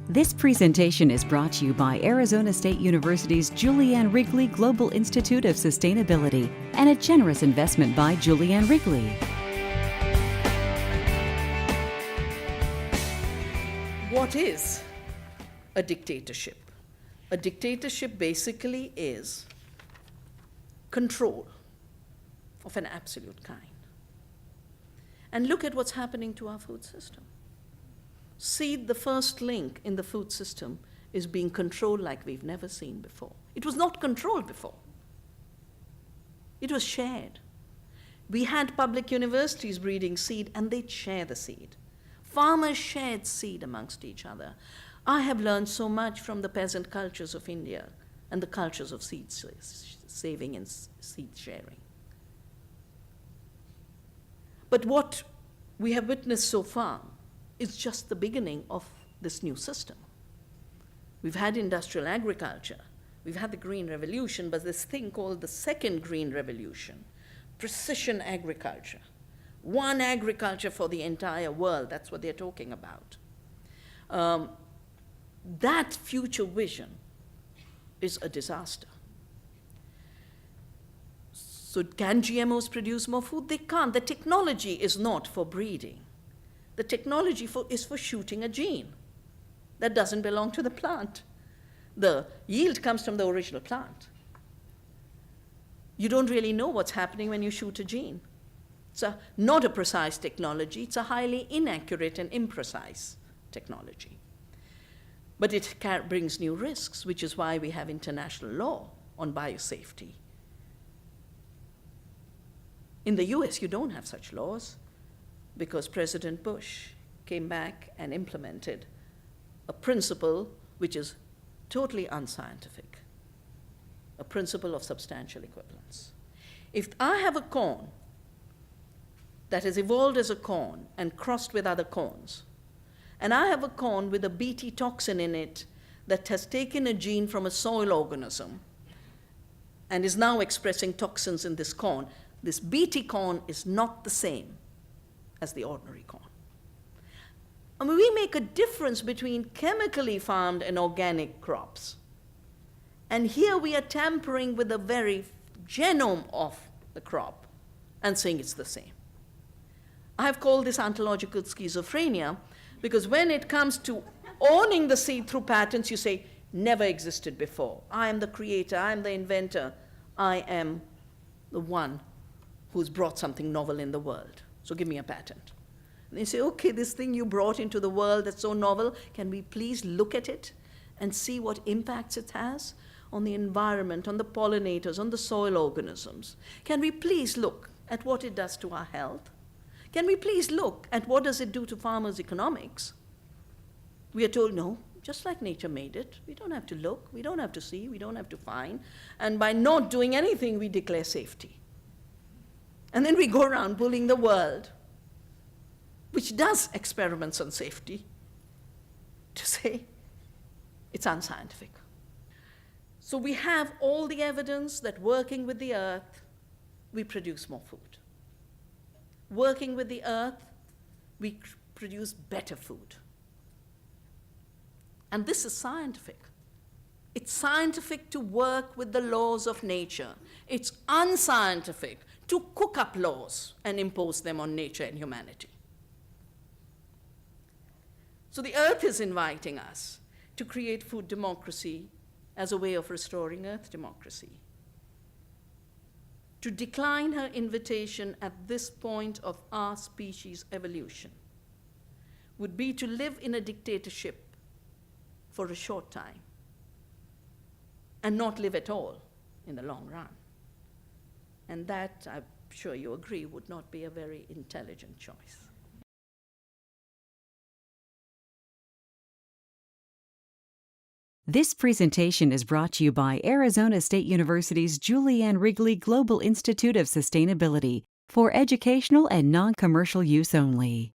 This presentation is brought to you by Arizona State University's Julianne Wrigley Global Institute of Sustainability and a generous investment by Julianne Wrigley. What is a dictatorship? A dictatorship basically is control of an absolute kind. And look at what's happening to our food system. Seed, the first link in the food system, is being controlled like we've never seen before. It was not controlled before. It was shared. We had public universities breeding seed, and they'd share the seed. Farmers shared seed amongst each other. I have learned so much from the peasant cultures of India and the cultures of seed saving and seed sharing. But what we have witnessed so far is just the beginning of this new system. We've had industrial agriculture, we've had the Green Revolution, but this thing called the second Green Revolution, precision agriculture, one agriculture for the entire world, that's what they're talking about. That future vision is a disaster. So can GMOs produce more food? They can't. The technology is not for breeding. The technology is for shooting a gene that doesn't belong to the plant. The yield comes from the original plant. You don't really know what's happening when you shoot a gene. It's not a precise technology. It's a highly inaccurate and imprecise technology. But it brings new risks, which is why we have international law on biosafety. In the US, you don't have such laws, because President Bush came back and implemented a principle which is totally unscientific, a principle of substantial equivalence. If I have a corn that has evolved as a corn and crossed with other corns, and I have a corn with a Bt toxin in it that has taken a gene from a soil organism and is now expressing toxins in this corn, this Bt corn is not the same as the ordinary corn. I mean, we make a difference between chemically farmed and organic crops. And here we are tampering with the very genome of the crop and saying it's the same. I have called this ontological schizophrenia because when it comes to owning the seed through patents, you say, never existed before. I am the creator, I am the inventor, I am the one who's brought something novel in the world. So give me a patent. And they say, okay, this thing you brought into the world that's so novel, can we please look at it and see what impacts it has on the environment, on the pollinators, on the soil organisms? Can we please look at what it does to our health? Can we please look at what does it do to farmers' economics? We are told, no, just like nature made it. We don't have to look, we don't have to see, we don't have to find. And by not doing anything, we declare safety. And then we go around bullying the world, which does experiments on safety, to say it's unscientific. So we have all the evidence that working with the earth, we produce more food. Working with the earth, we produce better food. And this is scientific. It's scientific to work with the laws of nature. It's unscientific to cook up laws and impose them on nature and humanity. So the earth is inviting us to create food democracy as a way of restoring earth democracy. To decline her invitation at this point of our species' evolution would be to live in a dictatorship for a short time and not live at all in the long run. And that, I'm sure you agree, would not be a very intelligent choice. This presentation is brought to you by Arizona State University's Julianne Wrigley Global Institute of Sustainability for educational and non-commercial use only.